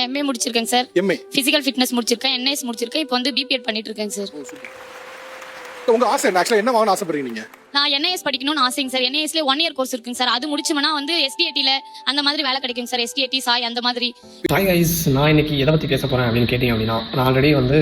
நான் எம்ஏ முடிச்சிருக்கேன் sir. MA physical fitness முடிச்சிருக்கேன், என்ஐஎஸ் முடிச்சிருக்கேன். இப்போ வந்து பிபிஎட் பண்ணிட்டு இருக்கேன் சார். உங்க ஆசை என்ன? ஆக்சுவலா என்ன வாங்கணும் ஆசைப்படுறீங்க நீங்க? நான் என்ஐஎஸ் படிக்கணும்னு ஆசைங்க சார். என்ஐஎஸ்ல 1 இயர் கோர்ஸ் இருக்குங்க சார். அது முடிச்சோம்னா வந்து எஸ்டிஏடில அந்த மாதிரி வேலை கிடைக்கும் சார். எஸ்டிஏடி சாய் அந்த மாதிரி. ஹாய் கைஸ், நான் இன்னைக்கு எதை பற்றி பேச போகிறேன் அப்படின்னு கேட்டிங்க அப்படின்னா, நான் ஆல்ரெடி வந்து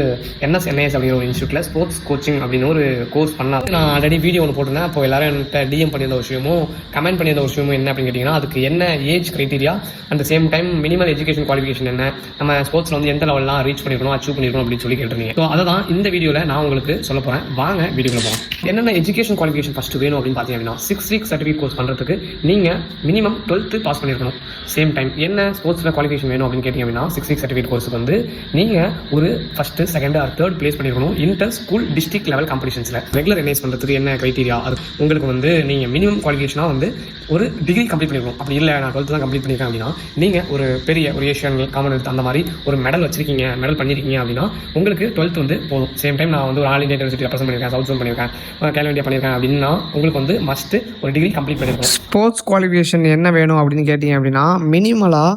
என்எஸ் அப்படிங்கிற ஒரு இன்ஸ்டியூட்டில் ஸ்போர்ட்ஸ் கோச்சிங் அப்படின்னு ஒரு கோர்ஸ் பண்ணேன். நான் ஆல்ரெடி வீடியோ ஒன்று போட்டிருந்தேன். அப்போ எல்லாரும் என்கிட்ட டிஎம் பண்ணியிருந்த ஒரு விஷயமும் கமெண்ட் பண்ணியிருந்த ஒரு விஷயமும் என்ன அப்படின்னு கேட்டிங்கன்னா, அதுக்கு என்ன age criteria, at same time minimal education qualification என்ன, நம்ம ஸ்போர்ட்ஸில் வந்து எந்த லெவல்லாம் ரீச் பண்ணிருக்கணும், அச்சீவ் பண்ணிருக்கணும் அப்படின்னு சொல்லி கேட்டிருந்தீங்க. ஸோ அதை தான் இந்த வீடியோவில் நான் உங்களுக்கு சொல்ல போகிறேன். வாங்க வீடியோவில் போகலாம். என்னென்ன எஜுகேஷன் குவாலிஃபிகேஷன் ஃபஸ்ட்டு வேணும் அப்படின்னு பார்த்தீங்கன்னா, 6 வீக் சர்டிஃபிகேட் கோர்ஸ் பண்ணுறதுக்கு நீங்கள் மினிமம் 12th பாஸ் பண்ணியிருக்கணும். சேம் டைம் என்ன ஸ்போர்ட்ஸில் குவாலிஃபிகேஷன் வேணும் அப்படின்னு கேட்டிங்க அப்படின்னா, 6 வீக் சர்டிஃபிகேட் கோர்ஸுக்கு வந்து நீங்கள் ஒரு first, second or third place பண்ணியிருக்கணும் இன்டர் ஸ்கூல் டிஸ்ட்ரிக்ட் லெவல் காம்படிஷன்ஸில். ரெகுலர் என்ஐஎஸ் பண்ணுறதுக்கு என்ன க்ரைட்டீரியா, அது உங்களுக்கு வந்து நீங்கள் மினிமம் குவாலிஃபிகேஷனாக வந்து ஒரு டிகிரி கம்ப்ளீட் பண்ணிருக்கணும். அப்படி இல்லை நான் 12th தான் கம்ப்ளீட் பண்ணியிருக்கேன் அப்படின்னா, நீங்கள் ஒரு பெரிய ஒரு ஏஷியன் காமன்வெல்த் அந்த மாதிரி ஒரு மெடல் வச்சிருக்கீங்க, மெடல் பண்ணியிருக்கீங்க அப்படின்னா உங்களுக்கு 12th வந்து போதும். சேம் டைம் நான் வந்து ஒரு ஆல் இந்தியா யூனிவர்சிட்டி ரெப்ரசென்ட் பண்ணியிருக்கேன், சவுத் ஜோன் பண்ணியிருக்கேன், கேலோ இந்தியா பண்ணியிருக்கேன் அப்படின்னா உங்களுக்கு வந்து மஸ்ட்டு ஒரு டிகிரி கம்ப்ளீட் பண்ணியிருக்கணும். ஸ்போர்ட்ஸ் குவாலிஃபிகேஷன் என்ன வேணும் அப்படின்னு கேட்டிங்க அப்படின்னா, மினிமலாக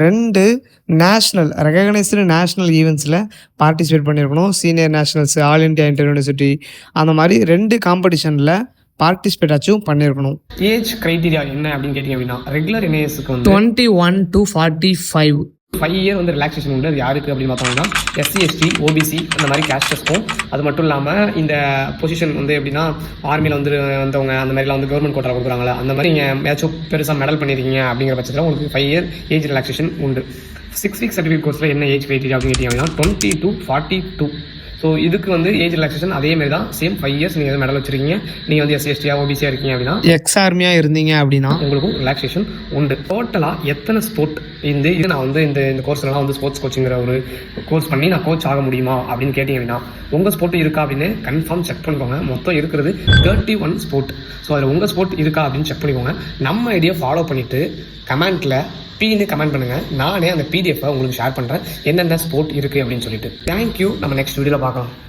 2 நேஷ்னல் ரெகக்னைஸ்டு நேஷ்னல் ஈவெண்ட்ஸில் பார்ட்டிசிபேட் பண்ணியிருக்கணும். Senior nationals, all India inter university அந்த மாதிரி 2 காம்படிஷனில் பார்ட்டிசிபேட் ஆச்சும் பண்ணியிருக்கணும். ஏஜ் கிரைட்டீரியா என்ன அப்படின்னு கேட்டிங்க அப்படின்னா, ரெகுலர் என்ஐஎஸ்க்கு வந்து 21 to 45 5 இயர் வந்து ரிலாக்ஸேஷன் உண்டு. அது யாருக்கு அப்படின்னு பார்த்தோம்னா எஸ்சி, எஸ்டி, ஓபிசி அந்த மாதிரி கேஸ்டஸ்க்கும். அது மட்டும் இல்லாமல் இந்த பொசிஷன் வந்து எப்படின்னா, ஆர்மியில் வந்து வந்தவங்க அந்த மாதிரிலாம் வந்து கவர்மெண்ட் கோட்டாவில் கொடுக்குறாங்களா, அந்த மாதிரி நீங்கள் ஏதாச்சும் பெருசாக மெடல் பண்ணியிருக்கீங்க அப்படிங்கிற பட்சத்தில் உங்களுக்கு 5 இயர் ஏஜ் ரிலாக்ஸேஷன் உண்டு. 6 வீக் சர்டிஃபிகேட் கோர்ஸில் என்ன ஏஜ் கிரைட்டீரியா அப்படின்னு கேட்டிங்க அப்படின்னா 20 to 42. ஸோ இதுக்கு வந்து ஏஜ் ரிலாக்ஸேஷன் அதே மாதிரி தான், சேம் 5 இயர்ஸ் நீங்கள் மெடல் வச்சிருக்கீங்க, நீங்கள் வந்து எஸ்சி, எஸ்டியா, ஓபிசியாக இருக்கீங்க அப்படின்னா, எக்ஸ் ஆர்மியாக இருந்தீங்க அப்படின்னா உங்களுக்கும் ரிலாக்ஸேஷன் உண்டு. டோட்டலாக எத்தனை ஸ்போர்ட் இது நான் வந்து இந்த கோர்ஸ்லாம் வந்து ஸ்போர்ட்ஸ் கோச்சிங்கிற ஒரு கோர்ஸ் பண்ணி நான் கோச் ஆக முடியுமா அப்படின்னு கேட்டிங்க அப்படின்னா, உங்கள் ஸ்போர்ட் இருக்கா அப்படின்னு கன்ஃபார்ம் செக் பண்ணிக்கோங்க. மொத்தம் இருக்கிறது 31 ஸ்போர்ட். ஸோ அதில் உங்கள் ஸ்போர்ட் இருக்கா அப்படின்னு செக் பண்ணிக்கோங்க. நம்ம ஐடியா ஃபாலோ பண்ணிவிட்டு கமெண்ட்டில் பின்னு கமெண்ட் பண்ணுங்கள். நானே அந்த பிடிஎஃப்பை உங்களுக்கு ஷேர் பண்ணுறேன் என்னென்ன ஸ்போர்ட் இருக்குது அப்படின்னு சொல்லிட்டு. தேங்க்யூ. நம்ம நெக்ஸ்ட் வீடியோவில் பார்க்கலாம்.